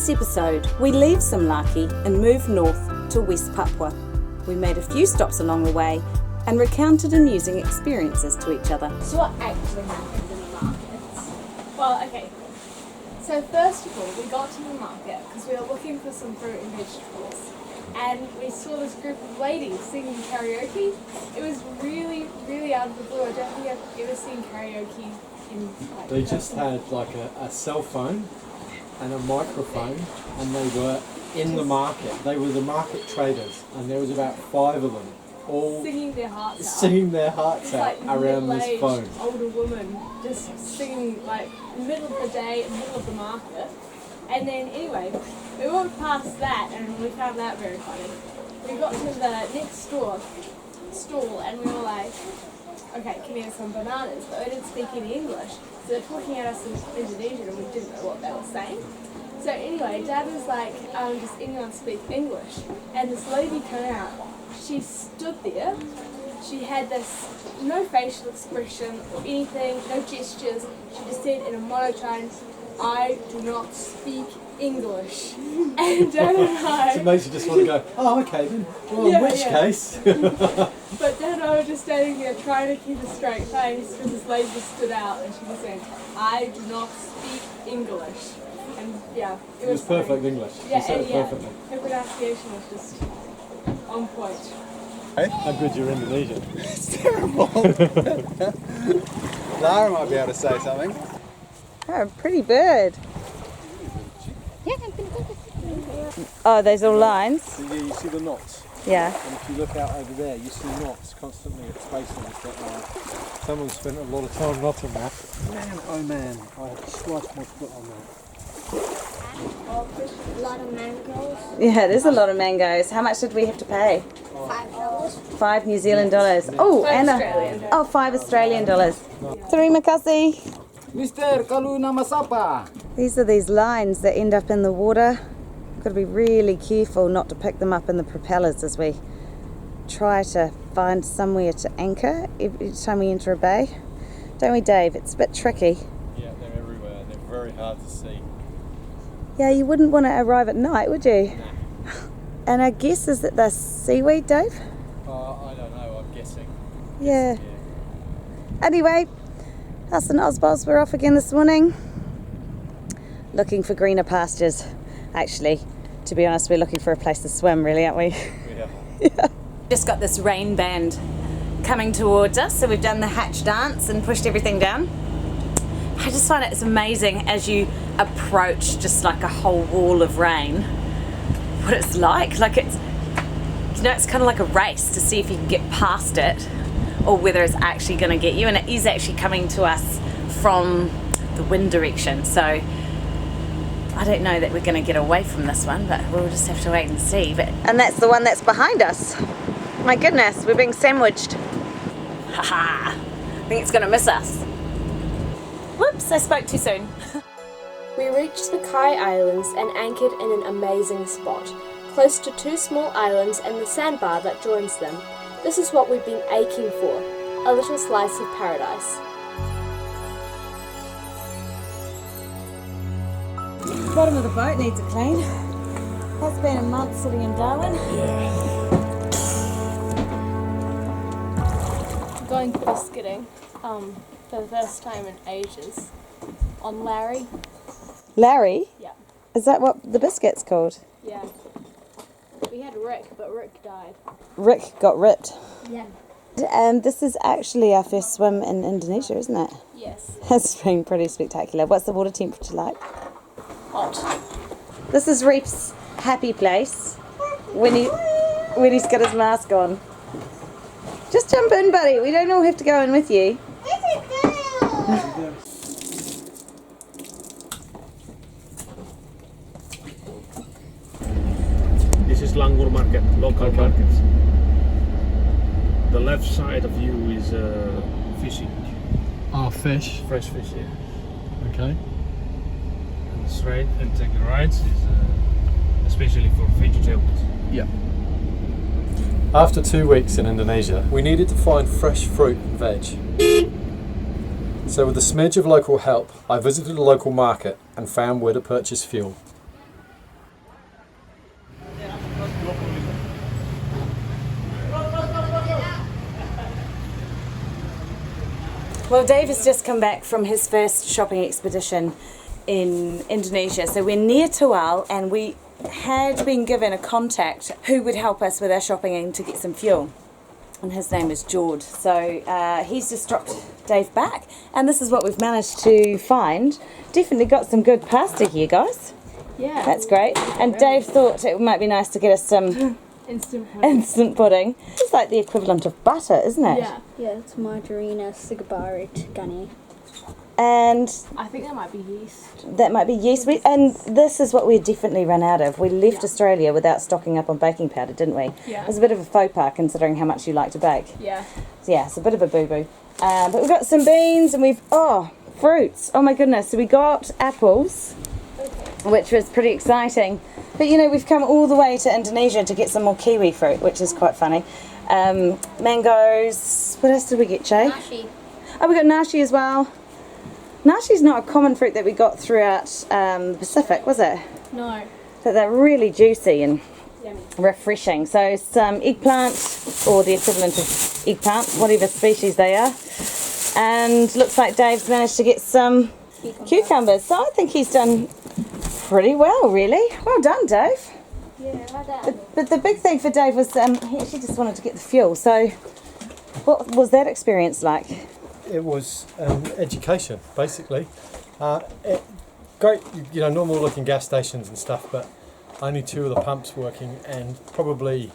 this episode, we leave Samlaki and move north to West Papua. We made a few stops along the way and recounted amusing experiences to each other. So what actually happened in the markets? Well, okay. So first of all, we got to the market because we were looking for some fruit and vegetables. And we saw this group of ladies singing karaoke. It was really, really out of the blue. I don't think I've ever seen karaoke in like They just had like a cell phone and a microphone, and they were in the market. They were the market traders, and there was about 5 of them, all singing their hearts out. singing their hearts out Like around this middle-aged phone. older woman just singing like in the middle of the day, in the middle of the market. And then anyway, we walked past that and we found that very funny. We got to the next stall and we were like, okay, can we have some bananas? But they didn't speak any English. So they're talking at us in Indonesian and we didn't know what they were saying. So anyway, Dad was like, does anyone speak English? And this lady came out. She stood there. She had this no facial expression or anything, no gestures. She just said in a monotone, I do not speak English. And Dad and I... It makes you just want to go, oh, okay then. Well, Yeah, in which yeah. case... But Dad and I were just standing there trying to keep a straight face because this lady just stood out and she was saying, I do not speak English. And yeah, It was funny. perfect English. Yeah, You said and it perfectly. her pronunciation was just on point. How good your Indonesian? It's terrible. Lara might be able to say something. Oh, a pretty bird. Oh, there's all lines? Yeah, you see the knots. Yeah. And if you look out over there, you see knots constantly at spacings that someone spent a lot of time knotting that. Man, oh man, I have sliced my foot on that. A lot of mangoes. Yeah, there's a lot of mangoes. How much did we have to pay? $5. 5 New Zealand dollars. Oh, Five and Australian. oh, 5 Australian dollars. Terima kasih. Mister, kalu nama siapa? These are these lines that end up in the water. Got to be really careful not to pick them up in the propellers as we try to find somewhere to anchor each time we enter a bay. Don't we, Dave? It's a bit tricky. Yeah, they're everywhere. They're very hard to see. Yeah, you wouldn't want to arrive at night, would you? Nah. And our guess is that they're seaweed, Dave? I don't know, I'm guessing. Yeah. Anyway, us and Ozbos were off again this morning. Looking for greener pastures. Actually, to be honest, we're looking for a place to swim, really, aren't we? Yeah. Yeah. Just got this rain band coming towards us, so we've done the hatch dance and pushed everything down. I just find it's amazing as you approach just like a whole wall of rain, what it's like. Like it's, you know, it's kind of like a race to see if you can get past it or whether it's actually going to get you. And it is actually coming to us from the wind direction. So I don't know that we're going to get away from this one, but we'll just have to wait and see. And that's the one that's behind us. My goodness, we're being sandwiched. Haha, I think it's going to miss us. Whoops, I spoke too soon. We reached the Kai Islands and anchored in an amazing spot, close to 2 small islands and the sandbar that joins them. This is what we've been aching for, a little slice of paradise. Bottom of the boat needs a clean. It's been a month sitting in Darwin. Going biscuiting for the first time in ages on Larry. Larry? Yeah. Is that what the biscuit's called? Yeah. We had Rick, but Rick died. Rick got ripped. Yeah. This is actually our first swim in Indonesia, isn't it? Yes. It's been pretty spectacular. What's the water temperature like? Hot. This is Reef's happy place when he's got his mask on. Just jump in, buddy. We don't all have to go in with you. This is Langur market, local markets. The left side of you is fishing, Oh, fish. fresh fish, yeah. Okay. And straight and take the right is especially for vegetables. Yeah. After 2 weeks in Indonesia, we needed to find fresh fruit and veg. So with a smidge of local help, I visited a local market and found where to purchase fuel. Well, Dave has just come back from his first shopping expedition in Indonesia. So we're near Tual, and we had been given a contact who would help us with our shopping and to get some fuel. And his name is George. So he's just dropped Dave back, and this is what we've managed to find. Definitely got some good pasta here, guys. Yeah. That's great. And Dave thought it might be nice to get us some instant pudding. It's like the equivalent of butter, isn't it? Yeah. Yeah, it's margarina sigabarit gani. And I think that might be yeast. that might be yeast. And this is what we definitely run out of. We left Australia without stocking up on baking powder, didn't we? Yeah. It was a bit of a faux pas considering how much you like to bake. Yeah. So yeah, it's a bit of a boo-boo. But we've got some beans and fruits. Oh my goodness. So we got apples, which was pretty exciting. But you know, we've come all the way to Indonesia to get some more kiwi fruit, which is quite funny. Mangoes. What else did we get, Jay? Nashi. Oh, we got nashi as well. Nashi's not a common fruit that we got throughout the Pacific, was it? No. But they're really juicy and Yummy. refreshing. So some eggplant, or the equivalent of eggplant, whatever species they are. And looks like Dave's managed to get some cucumbers. So I think he's done pretty well, really. Well done, Dave. Yeah, right there. But the big thing for Dave was he actually just wanted to get the fuel. So what was that experience like? It was education, basically. Great, you know, normal looking gas stations and stuff, but only 2 of the pumps working, and probably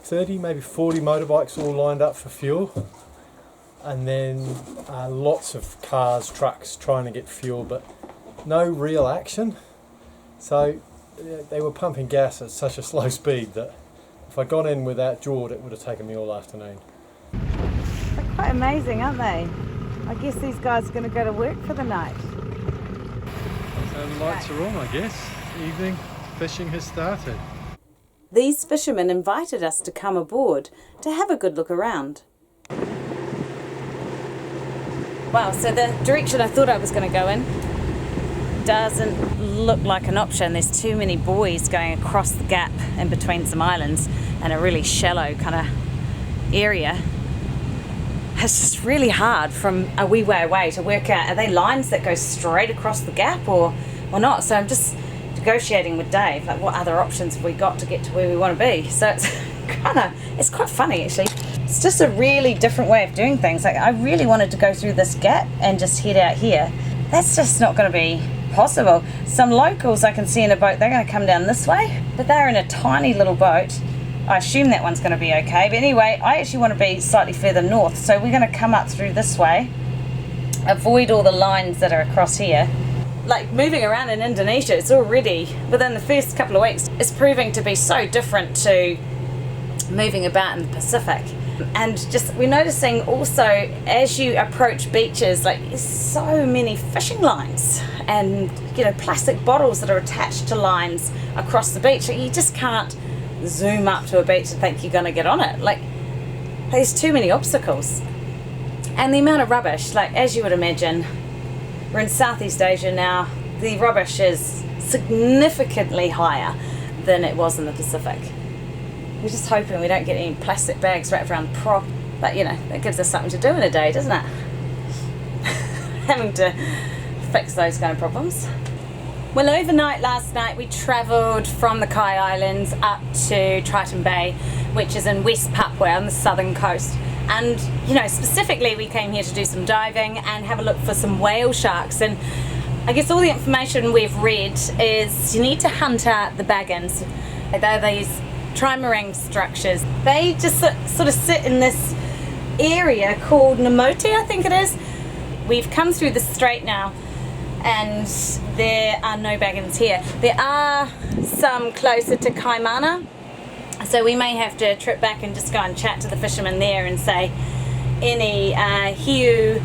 30, maybe 40 motorbikes all lined up for fuel. And then lots of cars, trucks trying to get fuel, but no real action. So they were pumping gas at such a slow speed that if I got in without Jord, it would have taken me all afternoon. They're quite amazing, aren't they? I guess these guys are going to go to work for the night. So the lights are on, I guess. Evening fishing has started. These fishermen invited us to come aboard to have a good look around. Wow, so the direction I thought I was going to go in doesn't look like an option. There's too many buoys going across the gap in between some islands and a really shallow kind of area. It's just really hard from a wee way away to work out, are they lines that go straight across the gap or not? So I'm just negotiating with Dave, like what other options have we got to get to where we want to be. So it's quite funny actually. It's just a really different way of doing things. Like I really wanted to go through this gap and just head out here. That's just not going to be possible. Some locals I can see in a boat, they're going to come down this way, but they're in a tiny little boat. I assume that one's going to be okay, but anyway, I actually want to be slightly further north, so we're going to come up through this way, avoid all the lines that are across here. Like moving around in Indonesia, it's already, within the first couple of weeks, it's proving to be so different to moving about in the Pacific. And just we're noticing also as you approach beaches, like there's so many fishing lines and you know plastic bottles that are attached to lines across the beach. Like, you just can't zoom up to a beach and think you're going to get on it. Like there's too many obstacles, and the amount of rubbish, like as you would imagine, we're in Southeast Asia now, the rubbish is significantly higher than it was in the Pacific. We're just hoping we don't get any plastic bags wrapped around the prop, but you know, that gives us something to do in a day, doesn't it? Having to fix those kind of problems. Well, overnight last night we travelled from the Kai Islands up to Triton Bay, which is in West Papua on the southern coast. And you know, specifically we came here to do some diving and have a look for some whale sharks. And I guess all the information we've read is you need to hunt out the baggins. They're these trimarine structures. They just sort of sit in this area called Namote, I think it is. We've come through the strait now and there are no baggins here. There are some closer to Kaimana, so we may have to trip back and just go and chat to the fishermen there and say any hiu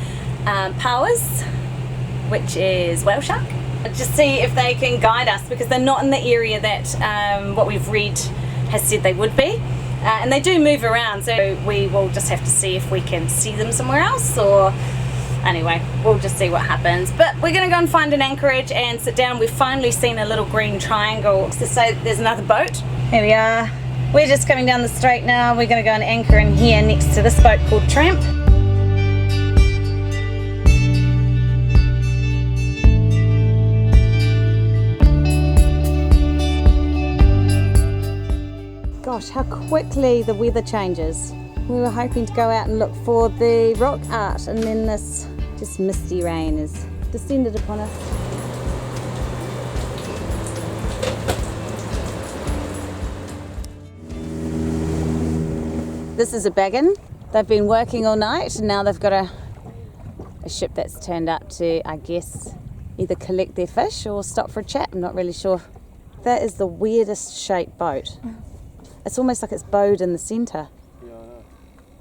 powers, which is whale shark. Just see if they can guide us, because they're not in the area that what we've read has said they would be, and they do move around, so we will just have to see if we can see them somewhere else, or anyway, we'll just see what happens. But we're gonna go and find an anchorage and sit down. We've finally seen a little green triangle to say there's another boat. Here we are. We're just coming down the strait now. We're gonna go and anchor in here next to this boat called Tramp. gosh, how quickly the weather changes. We were hoping to go out and look for the rock art, and then this just misty rain has descended upon us. This is a baggin. They've been working all night, and now they've got a ship that's turned up to, I guess, either collect their fish or stop for a chat. I'm not really sure. That is the weirdest shaped boat. It's almost like it's bowed in the centre. Yeah,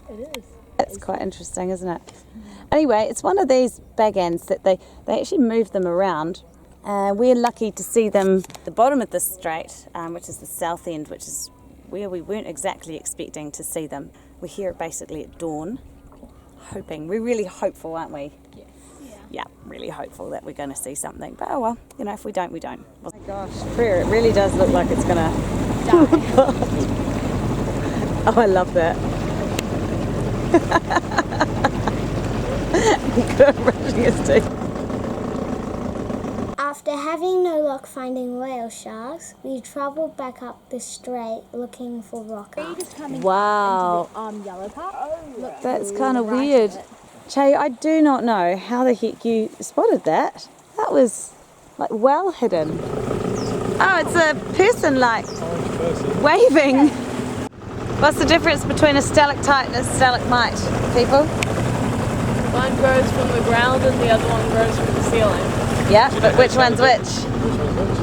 I know. It is. That's quite interesting, isn't it? Anyway, it's one of these baggans that they actually move them around. We're lucky to see them at the bottom of this strait, which is the south end, which is where we weren't exactly expecting to see them. We're here basically at dawn, hoping. We're really hopeful, aren't we? Yes. Yeah, really hopeful that we're going to see something. But oh well, you know, if we don't, we don't. Oh my gosh, Prayer, it really does look like it's going to die. Oh, I love that. Good brushing his teeth. After having no luck finding whale sharks, we travelled back up the strait looking for rock art. Wow, Yellow part. Look, that's kind of weird. Che, I do not know how the heck you spotted that. That was like well hidden. Oh, it's a person like waving. What's the difference between a stalactite and a stalagmite, people? one grows from the ground and the other one grows from the ceiling. Yeah, but which one's which? Which one's which?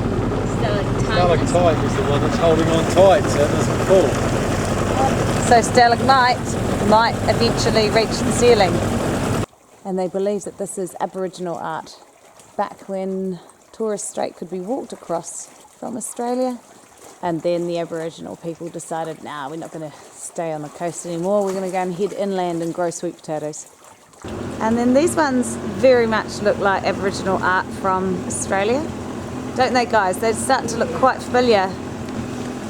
Stalactite. Stalactite is the one that's holding on tight so it doesn't fall. So stalagmite might eventually reach the ceiling. And they believe that this is Aboriginal art, back when Torres Strait could be walked across from Australia. And then the Aboriginal people decided, nah, we're not going to stay on the coast anymore. We're going to go and head inland and grow sweet potatoes. And then these ones very much look like Aboriginal art from Australia. Don't they, guys? They're starting to look quite familiar.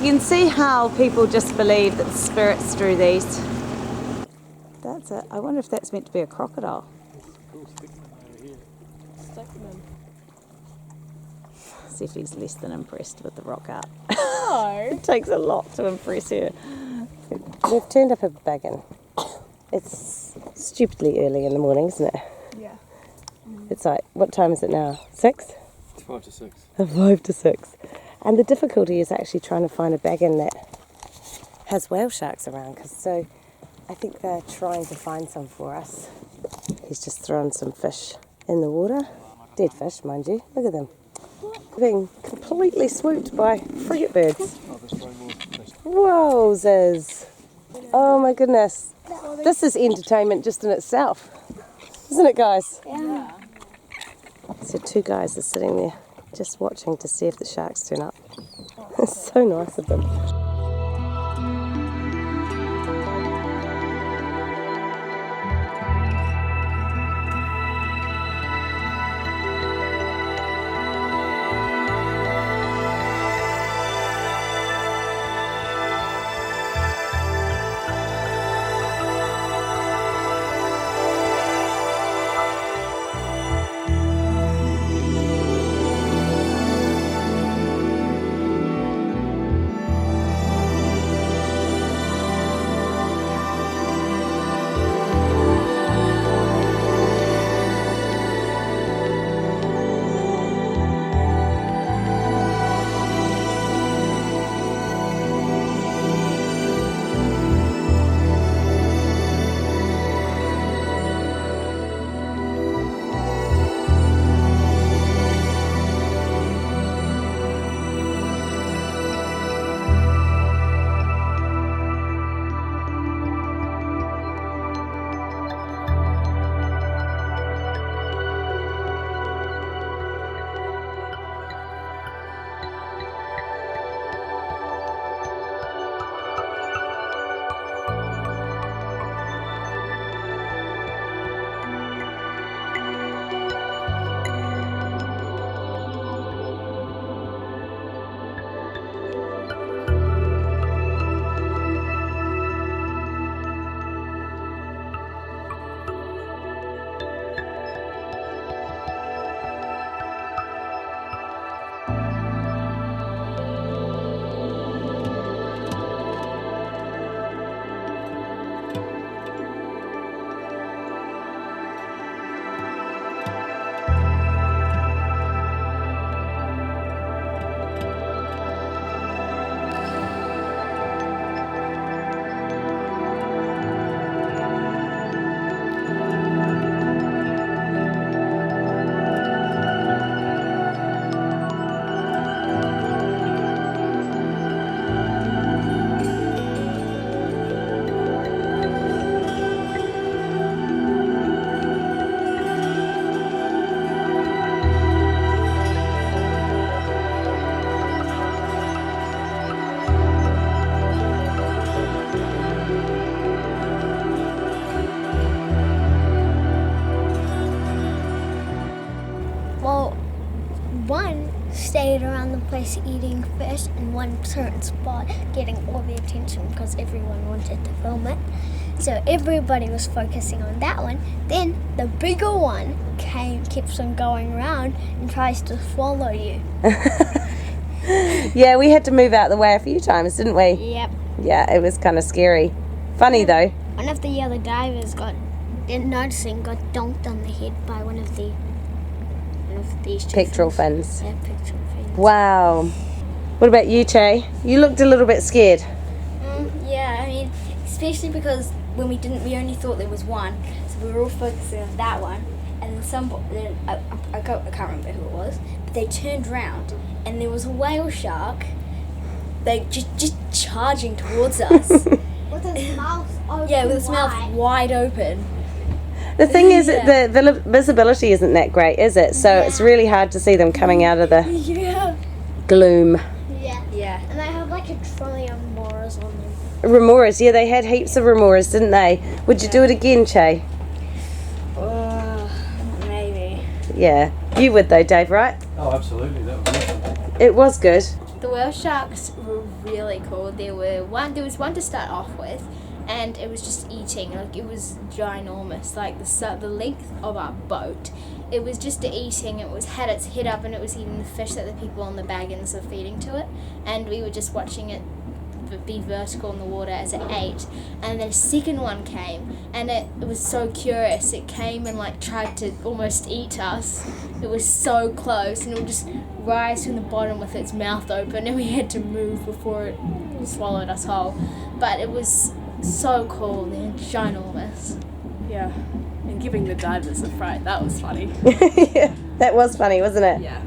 You can see how people just believe that the spirits drew these. That's it. I wonder if that's meant to be a crocodile. Seffi's less than impressed with the rock art. No. It takes a lot to impress her. We've turned up a baggin. It's stupidly early in the morning, isn't it? Yeah. It's like, what time is it now? 6? It's 5 to 6. 5 to 6. And the difficulty is actually trying to find a baggin that has whale sharks around. So I think they're trying to find some for us. He's just thrown some fish in the water. Dead fish, mind you. Look at them. Being completely swooped by frigate birds. Wowzers. Oh my goodness. This is entertainment just in itself. Isn't it, guys? Yeah. So 2 guys are sitting there just watching to see if the sharks turn up. It's so nice of them. Well, one stayed around the place eating fish in one certain spot, getting all the attention because everyone wanted to film it. So everybody was focusing on that one. Then the bigger one keeps on going around and tries to swallow you. Yeah, we had to move out the way a few times, didn't we? Yep. Yeah, it was kind of scary. Funny though. One of the other divers got donked on the head by one of these two Pectoral fins. fins. Yeah, pectoral fins. Wow. What about you, Che? You looked a little bit scared. Yeah, I mean, especially because when we only thought there was one, so we were all focusing on that one, and then I can't remember who it was, but they turned round and there was a whale shark. They just charging towards us. With his mouth open. Yeah, with its mouth wide open. The thing is, the visibility isn't that great, is it? So it's really hard to see them coming out of the gloom. Yeah. Yeah. And they have like a trillion moras on them. Remoras, yeah, they had heaps of remoras, didn't they? Would you do it again, Che? Maybe. Yeah, you would though, Dave, right? Oh, absolutely. That was awesome. It was good. The whale sharks were really cool. There was one to start off with, and it was just eating. Like, it was ginormous, like the length of our boat. It was just eating. Had its head up, and it was eating the fish that the people on the wagons were feeding to it, and we were just watching it be vertical in the water as it ate. And then a second one came, and it was so curious. It came and like tried to almost eat us. It was so close, and it would just rise from the bottom with its mouth open, and we had to move before it swallowed us whole. But it was so cool. They're ginormous. Yeah. And giving the divers a fright, that was funny. Yeah, that was funny, wasn't it? Yeah.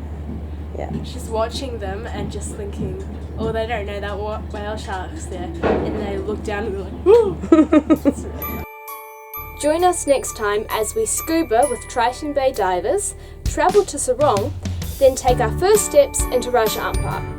Yeah. Just watching them and just thinking, oh, they don't know that whale shark's there. And they look down and be like, woo! Join us next time as we scuba with Triton Bay divers, travel to Sarong, then take our first steps into Raja Ampat.